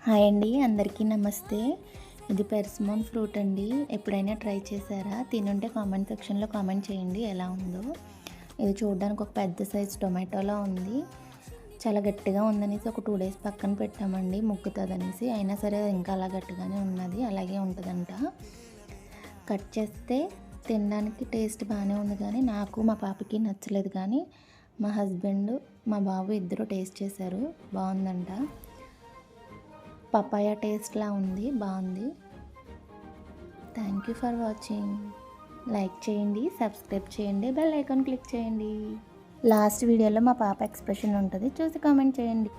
Hi అండి, అందరికీ నమస్తే. ఇది పెర్సిమోన్ ఫ్రూట్ అండి. ఎప్పుడైనా ట్రై చేశారా? తినుంటే కామెంట్ సెక్షన్లో కామెంట్ చేయండి ఎలా ఉందో. ఇది చూడడానికి ఒక పెద్ద సైజు టొమాటోలా ఉంది. చాలా గట్టిగా ఉందనేసి ఒక 2 డేస్ పక్కన పెట్టామండి, ముగ్గుతుందనేసి. అయినా సరే ఇంకా అలా గట్టిగానే ఉన్నది, అలాగే ఉంటుందంట. కట్ చేస్తే తినడానికి టేస్ట్ బాగానే ఉంది, కానీ నాకు మా పాపకి నచ్చలేదు. కానీ మా హస్బెండ్, మా బాబు ఇద్దరు టేస్ట్ చేశారు, బాగుందంట. పపాయ టేస్ట్లా ఉంది, బాగుంది. Thank you for watching. Like చేయండి, సబ్స్క్రైబ్ చేయండి, బెల్ ఐకాన్ క్లిక్ చేయండి. లాస్ట్ వీడియోలో మా పాప ఎక్స్ప్రెషన్ ఉంటుంది, చూసి కామెంట్ చేయండి.